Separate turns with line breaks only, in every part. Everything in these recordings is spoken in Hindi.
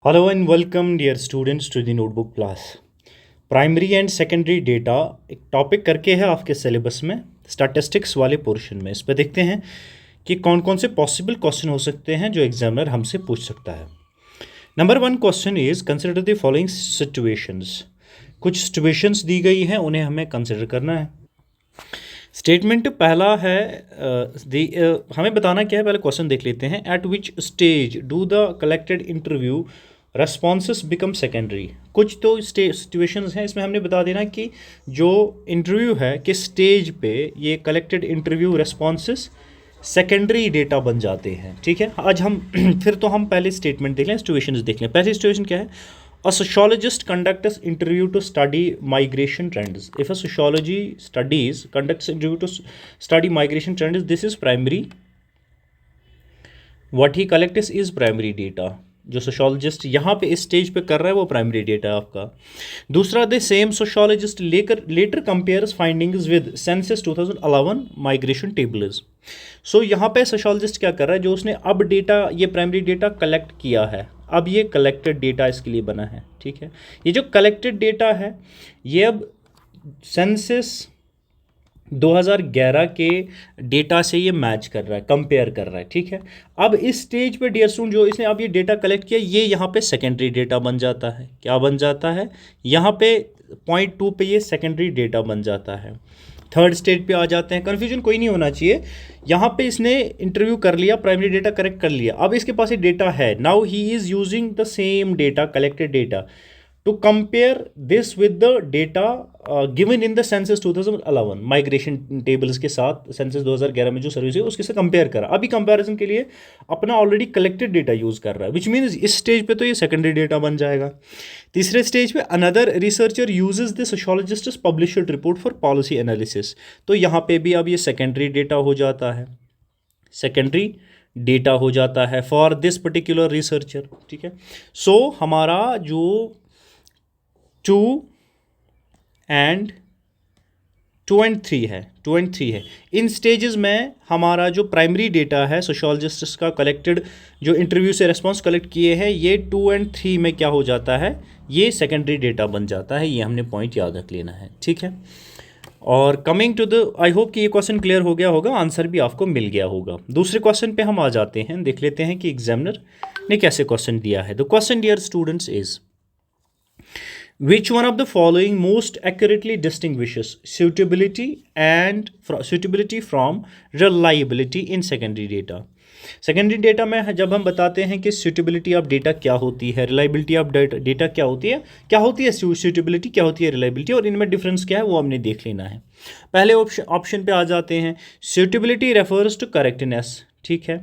Hello and welcome dear students to the notebook class. Primary and secondary data एक टॉपिक करके है आपके सिलेबस में स्टैटिस्टिक्स वाले पोर्शन में। इस पर देखते हैं कि कौन कौन से पॉसिबल क्वेश्चन हो सकते हैं जो एग्जामिनर हमसे पूछ सकता है। Number 1 question is consider the following situations. कुछ सिचुएशंस दी गई हैं, उन्हें हमें कंसिडर करना है। स्टेटमेंट पहला है हमें बताना क्या है, पहले क्वेश्चन देख लेते हैं। Eight which stage do the collected interview responses become secondary. कुछ तो सिचुएशंस हैं, इसमें हमने बता देना कि जो इंटरव्यू है किस स्टेज पे ये collected interview responses secondary data बन जाते हैं। ठीक है, आज हम फिर तो हम पहले स्टेटमेंट देख लें, सिचुएशंस देख लें। पहली सिचुएशन क्या है? A sociologist conducts interview to study migration trends. If a sociology conducts interview to study migration trends, this is primary. What he collects is primary data. जो सोशोलॉजिस्ट यहाँ पे इस स्टेज पे कर रहा है वो प्राइमरी डेटा है आपका। दूसरा, the same sociologist later compares findings with census 2011 migration tables. So यहाँ पे सोशोलॉजिस्ट क्या कर रहा है, जो उसने अब डेटा, ये प्राइमरी डेटा कलेक्ट किया है, अब ये कलेक्टेड डेटा इसके लिए बना है। ठीक है, ये जो कलेक्टेड डेटा है ये अब सेंसस 2011 के डेटा से ये मैच कर रहा है, कंपेयर कर रहा है। ठीक है, अब इस स्टेज पे डियर स्टूडेंट जो इसने अब ये डेटा कलेक्ट किया, ये यहाँ पे सेकेंडरी डेटा बन जाता है। क्या बन जाता है? यहाँ पे पॉइंट 2 पे ये सेकेंडरी डेटा बन जाता है। थर्ड स्टेज पे आ जाते हैं, कन्फ्यूजन कोई नहीं होना चाहिए। यहाँ पे इसने इंटरव्यू कर लिया, प्राइमरी डेटा कलेक्ट कर लिया, अब इसके पास ये डेटा है। Now he is using the same data, collected data, to compare this with the data given in the census 2011 migration tables के साथ सेंसस 2011 में जो सर्विस है उसके साथ कंपेयर करा। अभी कंपैरिजन के लिए अपना ऑलरेडी कलेक्टेड डेटा यूज कर रहा है, विच मीन्स इस स्टेज पे तो ये सेकेंडरी डेटा बन जाएगा। तीसरे स्टेज पे another researcher uses the sociologist published report for policy analysis. तो यहाँ पे भी अब ये सेकेंडरी डेटा हो जाता है, सेकेंडरी डेटा हो जाता है फॉर दिस पर्टिकुलर रिसर्चर। ठीक है, सो हमारा जो 2 एंड 3 है, इन स्टेजेस में हमारा जो प्राइमरी डेटा है सोशोलॉजिस्ट का कलेक्टेड, जो इंटरव्यू से रिस्पॉन्स कलेक्ट किए हैं, ये 2 और 3 में क्या हो जाता है, ये सेकेंडरी डेटा बन जाता है। ये हमने पॉइंट याद रख लेना है। ठीक है, और coming to the, I hope कि ये क्वेश्चन क्लियर हो गया होगा, आंसर भी आपको मिल गया होगा। दूसरे क्वेश्चन पे हम आ जाते हैं, देख लेते हैं कि एग्जामिनर ने कैसे क्वेश्चन दिया है। The question dear students is, which one of the following most accurately distinguishes suitability from reliability in secondary data? Secondary data में जब हम बताते हैं कि सूटेबिलिटी ऑफ डेटा क्या होती है, रिलायबिलिटी ऑफ डेटा क्या होती है, सूटेबिलिटी क्या होती है, रिलायबिलिटी, और इनमें डिफरेंस क्या है वो हमने देख लेना है। पहले ऑप्शन पे आ जाते हैं, सूटेबिलिटी रेफर्स टू करेक्टनेस। ठीक है,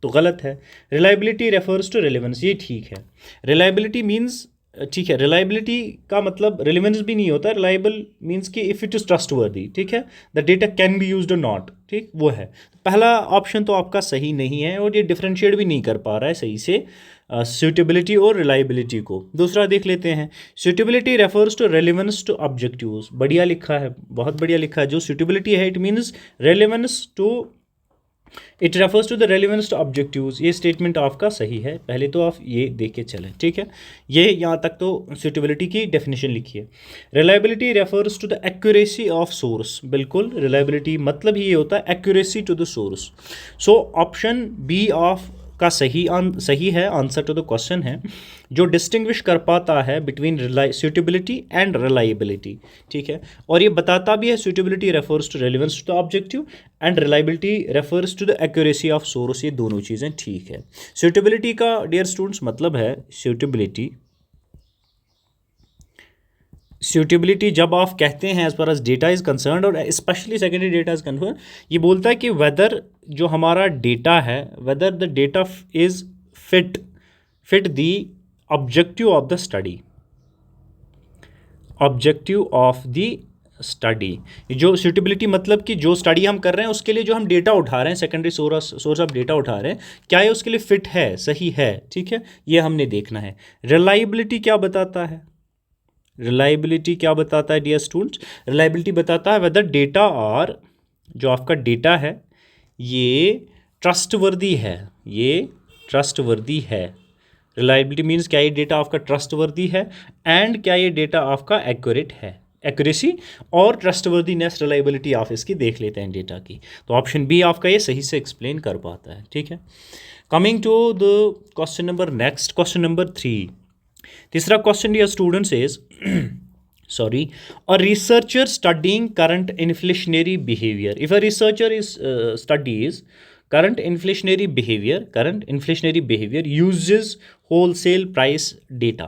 तो गलत है। रिलायबिलिटी रेफर्स टू रिलेवेंस, ये ठीक है। रिलायबिलिटी मीन्स, ठीक है, रिलायबिलिटी का मतलब रिलेवेंस भी नहीं होता। रिलायबल मीन्स कि इफ़ इट इज़ ट्रस्टवर्दी। ठीक है, the data can be used और नॉट, ठीक, वो है। पहला ऑप्शन तो आपका सही नहीं है और ये डिफ्रेंशिएट भी नहीं कर पा रहा है सही से सूटेबिलिटी और रिलायबिलिटी को। दूसरा देख लेते हैं, suitability refers to relevance to objectives. बढ़िया लिखा है, बहुत बढ़िया लिखा है। जो सूटेबिलिटी है it means relevance to, it refers to the relevance to objectives. ये स्टेटमेंट आपका सही है, पहले तो आप ये देख के चलें। ठीक है, ये यहाँ तक तो सूटेबिलिटी की डेफिनेशन लिखी है। Reliability refers to the accuracy of source. बिल्कुल, रिलायबिलिटी मतलब ही ये होता है accuracy to the source. So option B of का सही है, आंसर टू द क्वेश्चन है, जो डिस्टिंग्विश कर पाता है बिटवीन सूटेबिलिटी एंड रिलायबिलिटी। ठीक है, और ये बताता भी है suitability refers to relevance to the objective and reliability refers to the accuracy of source. ये दोनों चीज़ें ठीक है। सूटेबिलिटी का डियर स्टूडेंट्स मतलब है सूटेबिलिटी जब आप कहते हैं as far as data is concern और specially secondary data is concern, ये बोलता है कि वेदर जो हमारा डेटा है, whether the data is fit the objective of the study, objective of the study. जो सूटेबिलिटी मतलब कि जो स्टडी हम कर रहे हैं उसके लिए जो हम डेटा उठा रहे हैं, सेकेंडरी सोर्स ऑफ डेटा उठा रहे हैं, क्या ये उसके लिए फिट है, सही है। ठीक है, ये हमने देखना है। रिलायबिलिटी क्या बताता है? रिलायबिलिटी क्या बताता है डियर स्टूडेंट्स? रिलायबिलिटी बताता है वेदर डेटा और जो आपका डेटा है ये ट्रस्टवर्दी है, ये ट्रस्टवर्दी है। रिलायबिलिटी मीन्स क्या ये डेटा आपका ट्रस्टवर्दी है, एंड क्या ये डेटा आपका एक्यूरेट है, एक्यूरेसी और ट्रस्टवर्दीनेस रिलायबिलिटी आप इसकी देख लेते हैं डेटा की। तो ऑप्शन बी आपका ये सही से एक्सप्लेन कर पाता है, ठीक है। Coming to the question number next, question number 3। तीसरा question dear students is sorry, a researcher studying current inflationary behavior. If a researcher studies current inflationary behavior uses wholesale price data.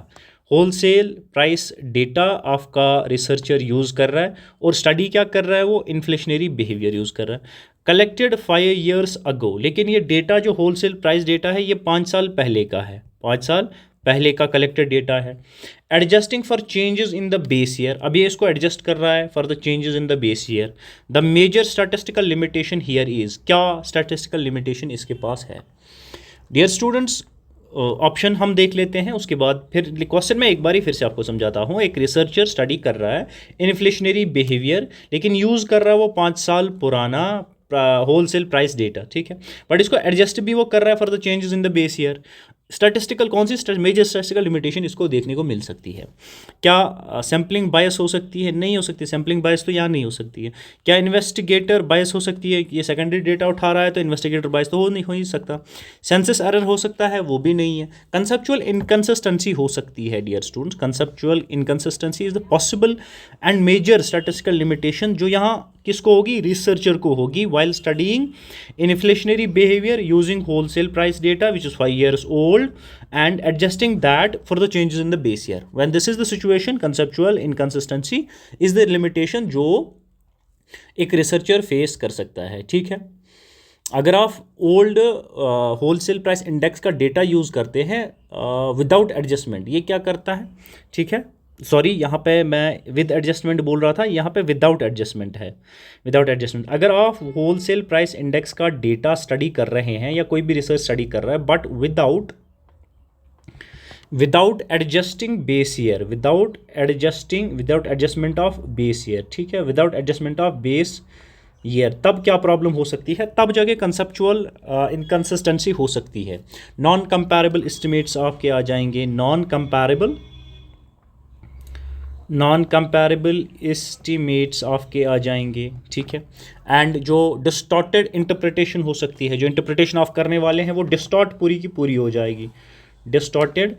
Wholesale price data आपका रिसर्चर यूज़ कर रहा है और स्टडी क्या कर रहा है, वो इन्फ्लेशनरी बिहेवियर यूज़ कर रहा है। कलेक्टेड 5 years अगो, लेकिन ये डेटा जो होलसेल प्राइस डेटा है ये 5 साल पहले का है, 5 साल पहले का कलेक्टेड डेटा है। Adjusting for changes in the base year, अब ये इसको एडजस्ट कर रहा है for the changes in the base year. The major statistical limitation here is, क्या स्टैटिस्टिकल लिमिटेशन इसके पास है। डियर स्टूडेंट्स, ऑप्शन हम देख लेते हैं, उसके बाद फिर क्वेश्चन में एक बार ही फिर से आपको समझाता हूँ। एक रिसर्चर स्टडी कर रहा है इन्फ्लेशनरी बिहेवियर, लेकिन यूज़ कर रहा है वो 5 साल पुराना होलसेल प्राइस डेटा, ठीक है, बट इसको एडजस्ट भी वो कर रहा है for the changes in the base year. Statistical कौन सी मेजर स्टैटिस्टिकल लिमिटेशन इसको देखने को मिल सकती है। क्या सैम्पलिंग बायस हो सकती है, नहीं हो सकती, सैम्पलिंग बायस तो यहाँ नहीं हो सकती है। क्या इन्वेस्टिगेटर बायस हो सकती है, ये सेकेंडरी डेटा उठा रहा है तो इन्वेस्टिगेटर बायस तो हो ही सकता। सेंसस एरर हो सकता है, वो भी नहीं है। कंसेप्चुअल इनकंसिस्टेंसी हो सकती है dear students, conceptual inconsistency is the possible and major statistical limitation जो यहाँ किसको होगी, रिसर्चर को होगी, while studying inflationary behaviour using wholesale price data which is 5 years old and adjusting that for the changes in the base year. When this is the situation, conceptual inconsistency is the limitation जो एक रिसर्चर फेस कर सकता है, ठीक है। अगर आप ओल्ड होलसेल प्राइस इंडेक्स का डेटा यूज़ करते हैं विदाउट एडजस्टमेंट, ये क्या करता है, ठीक है, सॉरी यहाँ पे मैं विद एडजस्टमेंट बोल रहा था, यहाँ पे विदाउट एडजस्टमेंट है, विदाउट एडजस्टमेंट। अगर आप होलसेल प्राइस इंडेक्स का डेटा स्टडी कर रहे हैं या कोई भी रिसर्च स्टडी कर रहा है but without adjusting base year, without adjustment of base year, ठीक है, without adjustment of base year, तब क्या प्रॉब्लम हो सकती है, तब जाके कंसेप्चुअल इनकंसिस्टेंसी हो सकती है। नॉन कंपैरेबल एस्टिमेट्स आपके आ जाएंगे, नॉन कंपैरेबल एस्टिमेट्स आपके आ जाएंगे, ठीक है। एंड जो डिस्टॉर्टेड इंटरप्रिटेशन हो सकती है, जो इंटरप्रिटेशन आप करने वाले हैं वो डिस्टॉर्ट पूरी की पूरी हो जाएगी, डिस्टॉर्टेड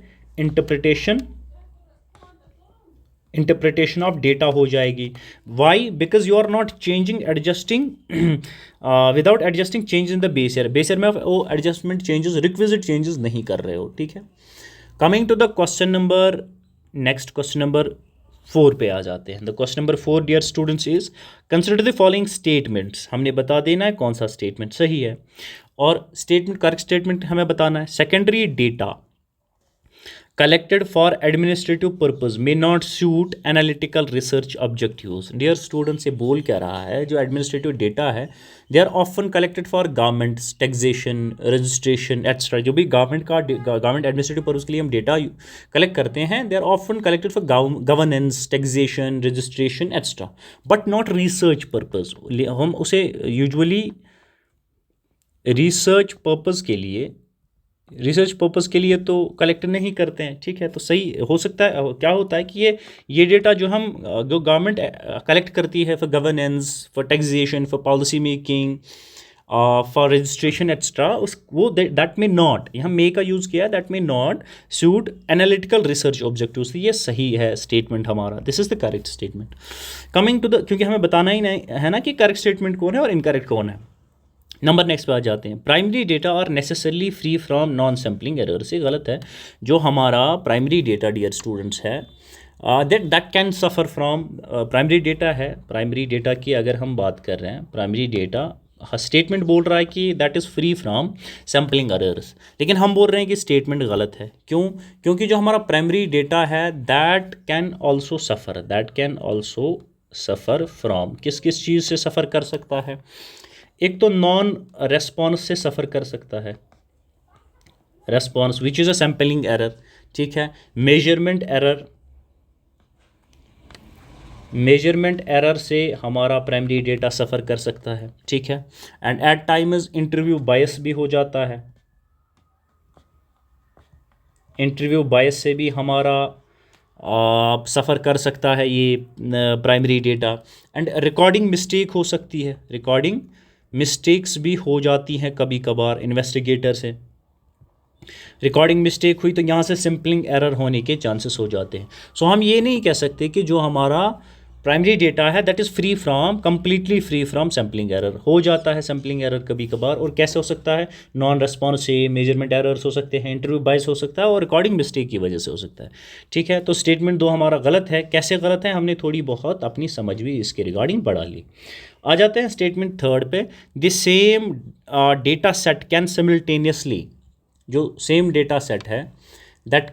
इंटरप्रिटेशन ऑफ डेटा हो जाएगी। Why, because you are not adjusting without adjusting change in the base year, base year में आप वो एडजस्टमेंट चेंजेस, रिक्विजिट चेंजेस नहीं कर रहे हो, ठीक है। Coming to the question number next, question number 4 पे आ जाते हैं। The question number 4 dear students is consider the following statements, हमने बता देना है कौन सा स्टेटमेंट सही है और स्टेटमेंट करेक्ट स्टेटमेंट हमें बताना है। Secondary data collected for administrative purpose may not suit analytical research objectives. Dear students, ये बोल क्या रहा है, जो administrative data है they are often collected for government taxation, registration etc. जो भी government administrative purpose के लिए हम data collect करते हैं they are often collected for governance, taxation, registration etc. but not research purpose. हम उसे usually research purpose के लिए तो कलेक्ट नहीं करते हैं, ठीक है। तो सही हो सकता है, क्या होता है कि ये डेटा जो गवर्नमेंट कलेक्ट करती है for governance, for taxation, for policy making, for registration extra, वो दैट में नॉट, यहाँ मे का यूज़ किया है, that may not suit analytical research objectives. ये सही है स्टेटमेंट हमारा, this is the correct statement. Coming to the, क्योंकि हमें बताना ही नहीं है ना कि करेक्ट स्टेटमेंट कौन है और इनकरेक्ट कौन है। नंबर नेक्स्ट पे आ जाते हैं। Primary data are necessarily free from non sampling error, से गलत है। जो हमारा प्राइमरी डेटा डियर स्टूडेंट्स है that can suffer from, primary data है, प्राइमरी डेटा की अगर हम बात कर रहे हैं, प्राइमरी डेटा स्टेटमेंट बोल रहा है कि that is free from sampling errors, लेकिन हम बोल रहे हैं कि स्टेटमेंट गलत है। क्यों? क्योंकि जो हमारा प्राइमरी डेटा है that can also suffer from, किस चीज़ से सफ़र कर सकता है। एक तो नॉन रेस्पॉन्स से सफ़र कर सकता है, response which is a sampling error, ठीक है। मेजरमेंट एरर से हमारा प्राइमरी डेटा सफ़र कर सकता है, ठीक है। एंड एट टाइम्स इंटरव्यू बायस भी हो जाता है, इंटरव्यू बायस से भी हमारा सफ़र कर सकता है ये primary data. And recording mistake हो सकती है, रिकॉर्डिंग मिस्टेक्स भी हो जाती हैं कभी कभार इन्वेस्टिगेटर से। रिकॉर्डिंग मिस्टेक हुई तो यहाँ से सिंपलिंग एरर होने के चांसेस हो जाते हैं। सो हम ये नहीं कह सकते कि जो हमारा प्राइमरी डेटा है that is free from, completely free from sampling error. हो जाता है सैम्पलिंग एरर कभी कभार, और कैसे हो सकता है, नॉन रेस्पॉन्स से, मेजरमेंट एरर्स हो सकते हैं, इंटरव्यू बाइस हो सकता है, और रिकॉर्डिंग मिस्टेक की वजह से हो सकता है। ठीक है, तो स्टेटमेंट 2 हमारा गलत है। कैसे गलत है, हमने थोड़ी बहुत अपनी समझ भी इसके रिगार्डिंग बढ़ा ली। आ जाते हैं स्टेटमेंट 3 पे। The same data set can simultaneously, जो सेम डेटा सेट है that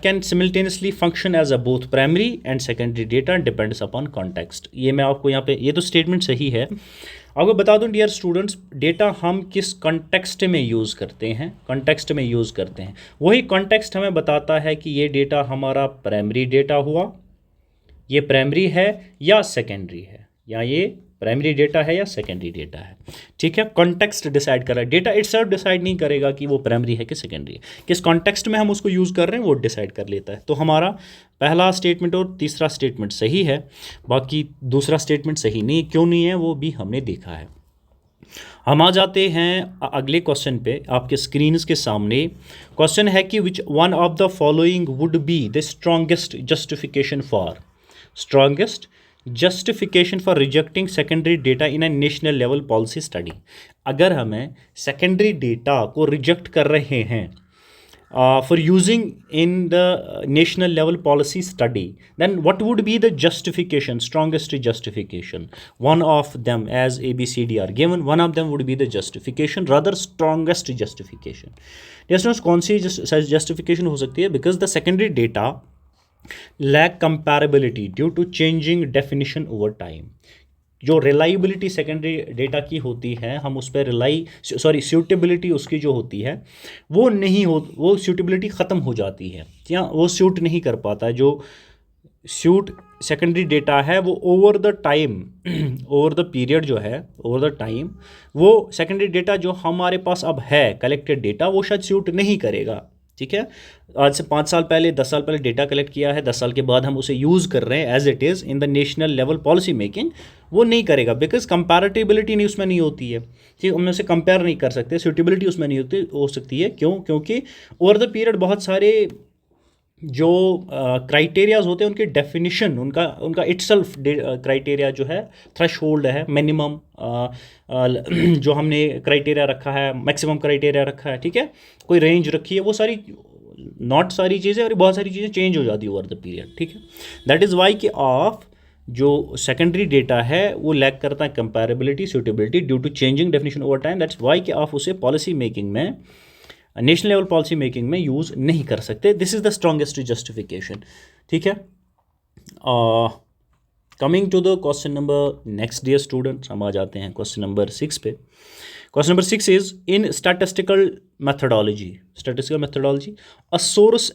can simultaneously function as a both primary and secondary data depends upon context. ये मैं आपको यहाँ पे, ये तो स्टेटमेंट सही है। आपको बता दूं डियर स्टूडेंट्स, डेटा हम किस कॉन्टेक्स्ट में यूज़ करते हैं, कॉन्टेक्स्ट में यूज़ करते हैं, वही कॉन्टेक्स्ट हमें बताता है कि ये डेटा हमारा प्राइमरी डेटा हुआ, ये प्राइमरी है या सेकेंडरी है, या ये प्राइमरी डेटा है या सेकेंडरी डेटा है। ठीक है, कॉन्टेक्स्ट डिसाइड कर रहा है, डेटा इटसेल्फ डिसाइड नहीं करेगा कि वो प्राइमरी है कि सेकेंडरी है, किस कॉन्टेक्स्ट में हम उसको यूज़ कर रहे हैं वो डिसाइड कर लेता है। तो हमारा पहला स्टेटमेंट और तीसरा स्टेटमेंट सही है, बाकी दूसरा स्टेटमेंट सही नहीं, क्यों नहीं है वो भी हमने देखा है। हम आ जाते हैं अगले क्वेश्चन पे। आपके स्क्रीन्स के सामने क्वेश्चन है कि which one of the following would be the strongest justification for rejecting secondary data in a national level policy study. अगर हमें सेकेंडरी डेटा को रिजेक्ट कर रहे हैं for using in the national level policy study, then what would be the justification, strongest justification? One of them, as A, B, C, D are given, one of them would be the justification, rather strongest justification. Yes, कौन सी justification हो सकती है? Because the secondary data lack comparability due to changing definition over time. जो रिलाइबिलिटी सेकेंडरी डेटा की होती है, हम उस पर सूटेबिलिटी उसकी जो होती है वो नहीं हो, वो सूटेबिलिटी ख़त्म हो जाती है, या वो सूट नहीं कर पाता। जो सूट सेकेंडरी डेटा है वो over the time over the period जो है, ओवर द टाइम वो सेकेंडरी डेटा जो हमारे पास अब है कलेक्टेड डेटा, वो शायद सूट नहीं करेगा। ठीक है, आज से 5 साल पहले, 10 साल पहले डेटा कलेक्ट किया है, 10 साल के बाद हम उसे यूज़ कर रहे हैं as it is in the national level policy making, वो नहीं करेगा, बिकॉज कंपैरेटिबिलिटी नहीं उसमें नहीं होती है। ठीक, हम उसे कंपेयर नहीं कर सकते, सूटेबिलिटी उसमें नहीं होती हो सकती है। क्यों? क्योंकि ओवर द पीरियड बहुत सारे जो क्राइटेरियाज होते हैं उनकी डेफिनिशन, उनका इटसेल्फ क्राइटेरिया जो है, थ्रेशहोल्ड है, मिनिमम जो हमने क्राइटेरिया रखा है, मैक्सिमम क्राइटेरिया रखा है, ठीक है, कोई रेंज रखी है, वो सारी नॉट सारी चीज़ें और बहुत सारी चीज़ें चेंज हो जाती है ओवर द पीरियड। ठीक है, दैट इज़ वाई कि ऑफ जो सेकेंडरी डेटा है वो लैक करता है comparability, suitability due to changing definition over time. That's why कि आप उसे पॉलिसी मेकिंग में, नेशनल लेवल पॉलिसी मेकिंग में यूज़ नहीं कर सकते। This is the strongest justification. ठीक है, coming to the question number next dear students, हम आ जाते हैं क्वेश्चन नंबर 6 पे। Question number 6 is in statistical methodology a source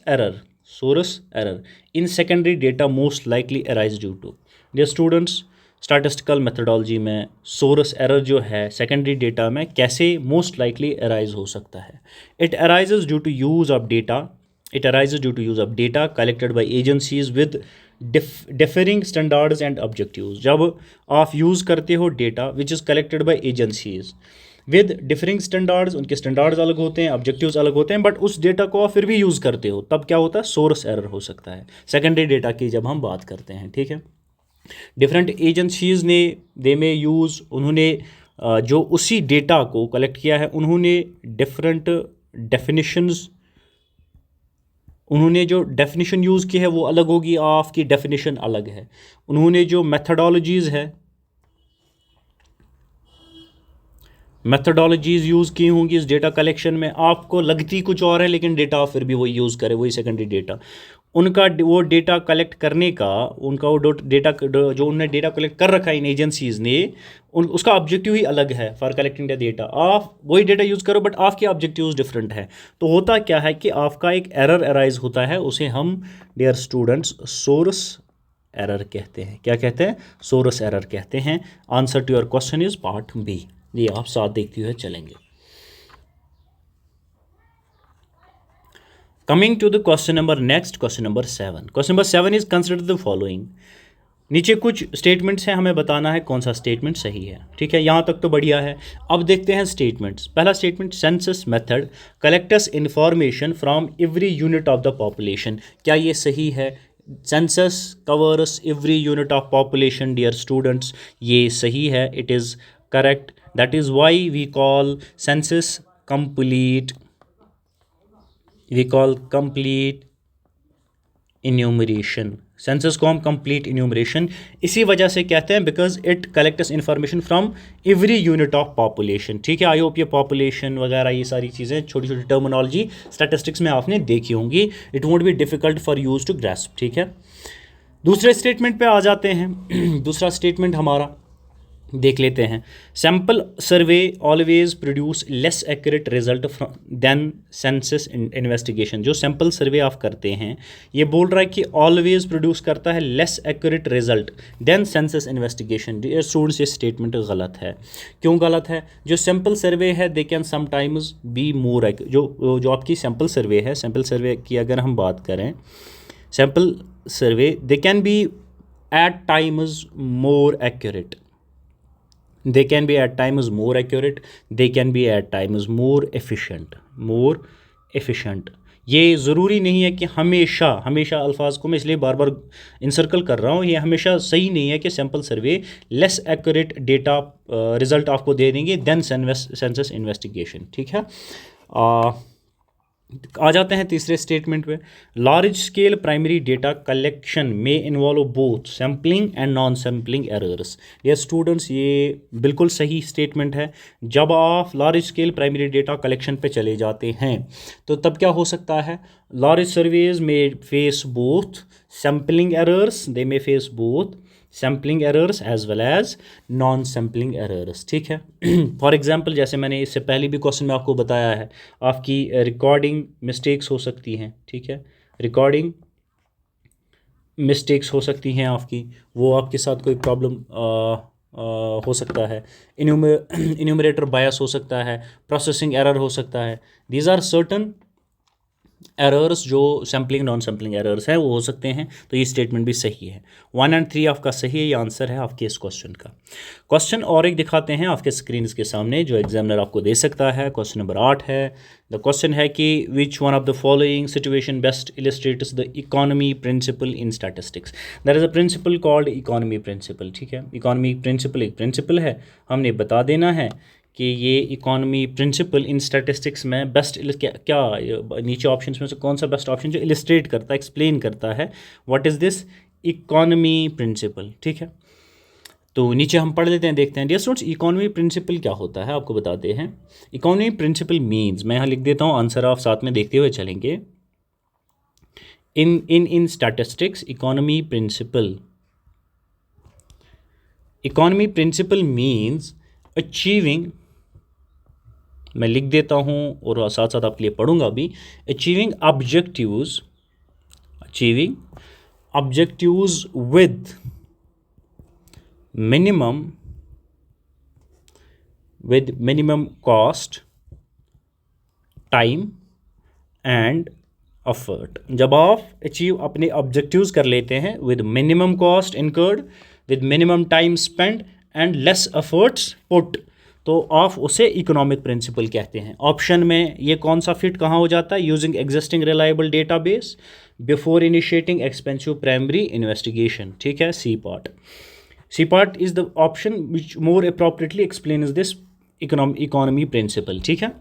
error in secondary data most likely arise due to. Dear students, statistical methodology में सोर्स एरर जो है सेकेंडरी डेटा में कैसे मोस्ट लाइकली अराइज हो सकता है? It arises due to use of data collected by agencies with differing standards and objectives. जब आप यूज़ करते हो data which is collected by agencies with differing standards, उनके स्टैंडर्ड्स अलग होते हैं, ऑब्जेक्टिव्स अलग होते हैं, बट उस डेटा को आप फिर भी यूज़ करते हो, तब क्या होता है? सोर्स एरर हो सकता है सेकेंडरी डेटा की जब हम बात करते हैं। ठीक है, डिफरेंट एजेंसीज़ ने दे में यूज़, उन्होंने जो उसी डेटा को कलेक्ट किया है उन्होंने डिफरेंट डेफिनेशंस, उन्होंने जो डेफिनेशन यूज़ की है वो अलग होगी, आपकी डेफिनेशन अलग है। उन्होंने जो मेथडोलॉजीज़ यूज़ की होंगी इस डेटा कलेक्शन में, आपको लगती कुछ और है लेकिन डेटा आप फिर भी वही यूज़ करें, वही सेकेंडरी डेटा। उनका वो डेटा कलेक्ट करने का, उनका वो डेटा जो उन्होंने डेटा कलेक्ट कर रखा है इन एजेंसीज़ ने, उसका ऑब्जेक्टिव ही अलग है फॉर कलेक्टिंग द डेटा। आप वही डेटा यूज़ करो बट आपके ऑब्जेक्टिव्स डिफरेंट है, तो होता क्या है कि आपका एक एरर अराइज होता है, उसे हम डियर स्टूडेंट्स सोर्स एरर कहते हैं। क्या कहते हैं? सोर्स एरर कहते हैं। Answer to your question is part B. ये आप साथ देखते हुए चलेंगे। Coming to the question number next, question number 7. Question number 7 is consider the following. नीचे कुछ स्टेटमेंट्स हैं, हमें बताना है कौन सा स्टेटमेंट सही है. ठीक है, यहाँ तक तो बढ़िया है. अब देखते हैं स्टेटमेंट्स. पहला statement, census method collects information from every unit of the population. क्या ये सही है? Census covers every unit of population. Dear students, ये सही है. It is correct. That is why we call census complete. We call complete enumeration. Census को हम कंप्लीट इन्यूमरेशन इसी वजह से कहते हैं, because it collects information from every unit of population. ठीक है, आई होप ये पॉपुलेशन वगैरह ये सारी चीज़ें छोटी छोटी टर्मिनोलॉजी स्टैटिस्टिक्स में आपने देखी होंगी. It won't be difficult for you to grasp. ठीक है, दूसरे स्टेटमेंट पे आ जाते हैं. दूसरा स्टेटमेंट हमारा देख लेते हैं. Sample survey always produce less accurate result than census investigation. जो सैम्पल सर्वे आप करते हैं, ये बोल रहा है कि ऑलवेज प्रोड्यूस करता है less accurate result than census investigation. Dear students, ये स्टेटमेंट गलत है. क्यों गलत है? जो सैम्पल सर्वे है they can sometimes be more, जो आपकी सैम्पल सर्वे है, सैम्पल सर्वे की अगर हम बात करें, sample survey they can be at times more accurate. They can be at times more accurate, they can be at times more efficient. ये ज़रूरी नहीं है कि हमेशा अल्फाज को मैं इसलिए बार बार इंसर्कल कर रहा हूँ, ये हमेशा सही नहीं है कि सैम्पल सर्वे लेस एक्यूरेट डेटा रिजल्ट आपको दे देंगे देन सेंसस इन्वेस्टिगेशन. ठीक है, आ जाते हैं तीसरे स्टेटमेंट पे. Large scale primary data collection में involve both sampling and non sampling errors. ये स्टूडेंट्स, ये बिल्कुल सही स्टेटमेंट है. जब आप large scale primary data collection पे चले जाते हैं तो तब क्या हो सकता है? लार्ज सर्वेज में face both sampling errors, they may face both sampling errors as well as non sampling errors. ठीक है, फॉर एग्जांपल जैसे मैंने इससे पहले भी क्वेश्चन में आपको बताया है, आपकी रिकॉर्डिंग मिस्टेक्स हो सकती हैं. ठीक है, रिकॉर्डिंग मिस्टेक्स हो सकती हैं आपकी, वो आपके साथ कोई प्रॉब्लम हो सकता है. इन्यूमरेटर बायस हो सकता है, प्रोसेसिंग एरर हो सकता है. दीज आर सर्टन एरर्स जो सैम्पलिंग नॉन सैम्पलिंग एरर्स हैं वो हो सकते हैं. तो ये स्टेटमेंट भी सही है. 1 और 3 आपका सही है, ये आंसर है आपके इस क्वेश्चन का. क्वेश्चन और एक दिखाते हैं आपके स्क्रीन के सामने जो एग्जामिनर आपको दे सकता है. क्वेश्चन नंबर 8 है. द क्वेश्चन है कि which one of the following situation best illustrates the economy principle in statistics. There is a principle called economy principle. ठीक है, इकोनॉमी प्रिंसिपल एक प्रिंसिपल है, हमने बता देना है कि ये इकोनॉमी प्रिंसिपल इन स्टैटिस्टिक्स में बेस्ट क्या नीचे ऑप्शंस में से कौन सा बेस्ट ऑप्शन जो इलिस्ट्रेट करता है, एक्सप्लेन करता है what is this economy principle. ठीक है, तो नीचे हम पढ़ लेते हैं, देखते हैं. डियर स्टूडेंट्स, इकोनॉमी प्रिंसिपल क्या होता है आपको बताते हैं. इकोनॉमी प्रिंसिपल मीन्स, मैं यहाँ लिख देता हूँ, आंसर आप साथ में देखते हुए चलेंगे. In statistics economy principle means achieving, मैं लिख देता हूँ और साथ साथ आपके लिए पढ़ूंगा भी. Achieving objectives with minimum cost, time and effort. जब आप अचीव अपने ऑब्जेक्टिव्स कर लेते हैं with minimum cost incurred, with minimum time spend and less efforts put, तो आप उसे इकोनॉमिक प्रिंसिपल कहते हैं. ऑप्शन में ये कौन सा फिट कहाँ हो जाता है? Using existing reliable database before initiating expensive primary investigation. ठीक है, C part is the option which more appropriately explains this economy principle. ठीक है,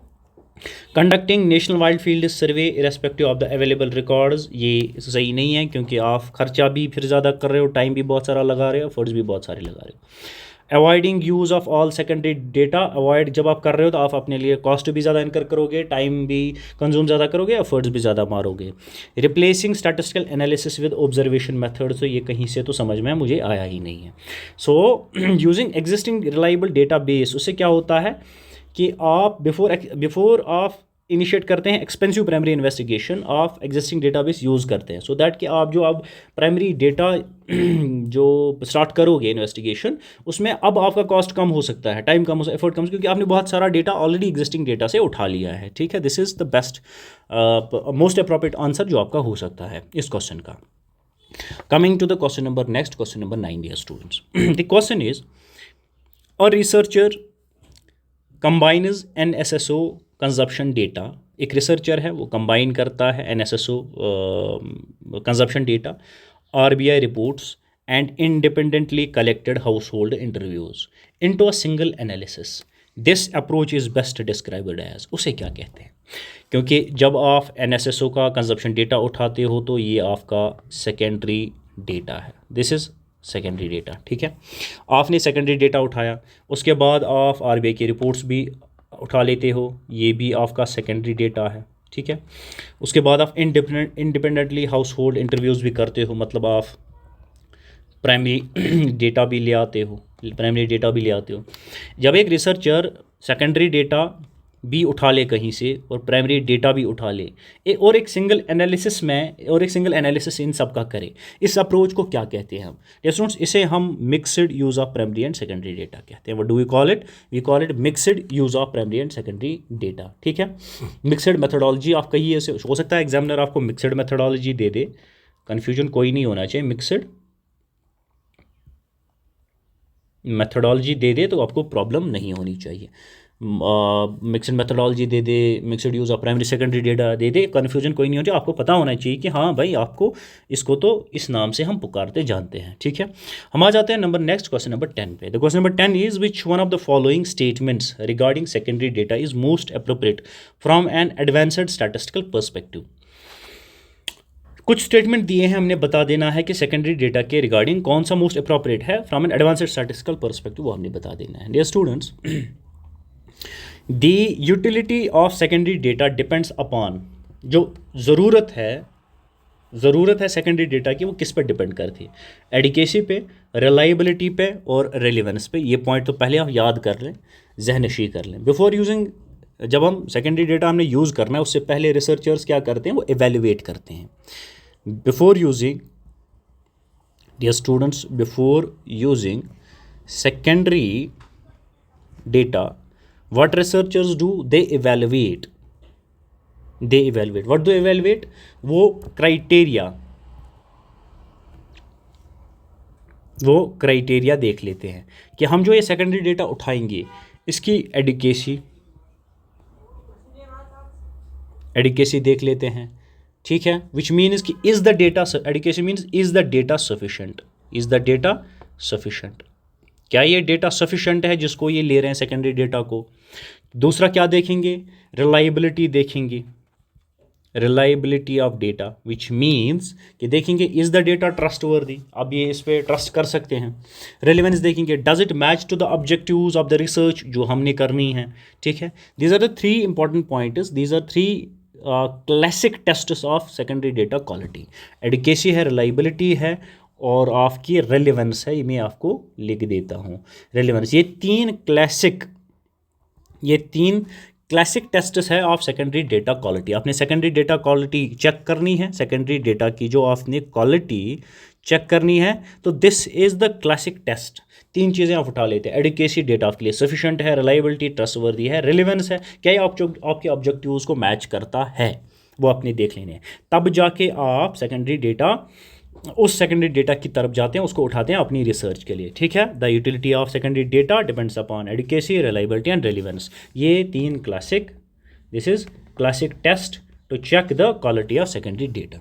conducting national wide field survey irrespective of the available records, ये सही नहीं है क्योंकि आप खर्चा भी फिर ज़्यादा कर रहे हो, टाइम भी बहुत सारा लगा रहे हो, एफर्ट्स भी बहुत सारे लगा रहे हो. Avoiding use of all secondary data, avoid जब आप कर रहे हो तो आप अपने लिए कॉस्ट भी ज़्यादा इनकर करोगे, टाइम भी कंज्यूम ज़्यादा करोगे, एफर्ट्स भी ज़्यादा मारोगे. Replacing statistical analysis with observation method, तो ये कहीं से तो समझ में मुझे आया ही नहीं है. So using existing reliable data base, उससे क्या होता है कि आप बिफोर ऑफ इनिशिएट करते हैं expensive primary investigation of existing database use करते हैं, सो दैट कि आप जो अब प्राइमरी डेटा जो स्टार्ट करोगे इन्वेस्टिगेशन, उसमें अब आपका कॉस्ट कम हो सकता है, टाइम कम हो सकता है, एफर्ट कम, क्योंकि आपने बहुत सारा डेटा ऑलरेडी एग्जिस्टिंग डेटा से उठा लिया है। ठीक है, this is the best most appropriate answer जो आपका हो सकता है इस क्वेश्चन का। Coming to the question number next, question number 9 dear students, the question is a researcher combines NSSO consumption data. एक रिसर्चर है वो कंबाइन करता है NSSO consumption data, RBI reports and independently collected household interviews into a single analysis. This approach is best described as, उसे क्या कहते हैं? क्योंकि जब आप NSSO का कंजप्शन डेटा उठाते हो तो ये आपका सेकेंडरी डेटा है, दिस इज़ सेकेंडरी डेटा। ठीक है, आपने सेकेंडरी डेटा उठाया, उसके बाद आप RBI की रिपोर्ट्स भी उठा लेते हो, ये भी आपका सेकेंडरी डेटा है। ठीक है, उसके बाद आप इंडिपेंडेंटली हाउस होल्ड इंटरव्यूज़ भी करते हो, मतलब आप प्राइमरी डेटा भी ले आते हो, जब एक रिसर्चर सेकेंडरी डेटा भी उठा ले कहीं से और प्राइमरी डेटा भी उठा ले और एक सिंगल एनालिसिस इन सब का करे, इस अप्रोच को क्या कहते हैं हम? स्टूडेंट्स, इसे हम mixed use of primary and secondary data कहते हैं। What do we call it? We call it mixed use of primary and secondary data. ठीक है, मिक्सड मेथोडोलॉजी आप कहिए, ऐसे हो सकता है एग्जामिनर आपको मिक्सड मेथोडोलॉजी दे दे, कन्फ्यूजन कोई नहीं होना चाहिए, मिक्सड मेथोडोलॉजी दे दे तो आपको प्रॉब्लम नहीं होनी चाहिए। Mixed methodology they they, mixed use of primary secondary data they they, confusion कोई नहीं होती, आपको पता होना चाहिए कि हाँ भाई आपको इसको तो इस नाम से हम पुकारते जानते हैं। ठीक है, हम आ जाते हैं नंबर नेक्स्ट क्वेश्चन नंबर 10 पे। The question number 10 is which one of the following statements regarding secondary data is most appropriate from an advanced statistical perspective. कुछ स्टेटमेंट दिए हैं, हमने बता देना है कि सेकेंडरी डेटा के रिगार्डिंग कौन सा मोस्ट अप्रोप्रिएट है from an advanced statistical perspective, वो हमने बता देना है। Dear students, the utility of secondary data depends upon, जो ज़रूरत है सेकेंडरी डेटा की, वो किस पर डिपेंड करती है? एडिकेसी पे, रिलायबिलिटी पे और रेलिवेंस पे। ये पॉइंट तो पहले आप याद कर लें, जहनशी कर लें। बिफोर यूजिंग, जब हम सेकेंडरी डेटा हमने यूज़ करना है उससे पहले रिसर्चर्स क्या करते हैं? वो एवेल्युएट करते हैं। Before using, dear students, before using secondary data, what researchers do? They evaluate. What do they evaluate? वो क्राइटेरिया देख लेते हैं कि हम जो ये सेकेंडरी डेटा उठाएंगे इसकी एडिकेसी देख लेते हैं। ठीक है, विच मीन्स कि is the data, adequacy means is the data sufficient, क्या ये डेटा सफिशेंट है जिसको ये ले रहे हैं सेकेंडरी डेटा को? दूसरा क्या देखेंगे? रिलायबिलिटी देखेंगे, reliability of data, which means कि देखेंगे इज द डेटा ट्रस्टवर्दी, अब ये इस पर ट्रस्ट कर सकते हैं। रेलिवेंस देखेंगे, does it match to the objectives of the research जो हमने करनी है। ठीक है, these are the 3 important points, these are 3 classic tests of secondary data quality. Adequacy है, रिलायबिलिटी है और आपकी रेलिवेंस है, ये मैं आपको लिख देता हूँ। रेलिवेंस, ये तीन क्लासिक टेस्ट्स है ऑफ सेकेंडरी डेटा क्वालिटी। आपने सेकेंडरी डेटा क्वालिटी चेक करनी है, सेकेंडरी डेटा की जो आपने क्वालिटी चेक करनी है, तो this is the classic test. 3 चीज़ें आप उठा लेते हैं। एडिकेसी, डेटा आपके लिए सफिशेंट है, रिलायबिलिटी, ट्रस्टवर्दी है, रेलिवेंस है, क्या ये आपके ऑब्जेक्टिव्स को मैच करता है, वो आपने देख लेने हैं। तब जाके आप सेकेंडरी डेटा, उस सेकेंडरी डेटा की तरफ जाते हैं, उसको उठाते हैं अपनी रिसर्च के लिए। ठीक है, the utility of secondary data depends upon adequacy, reliability and relevance. ये 3 classic, this is classic test to check the quality of secondary data.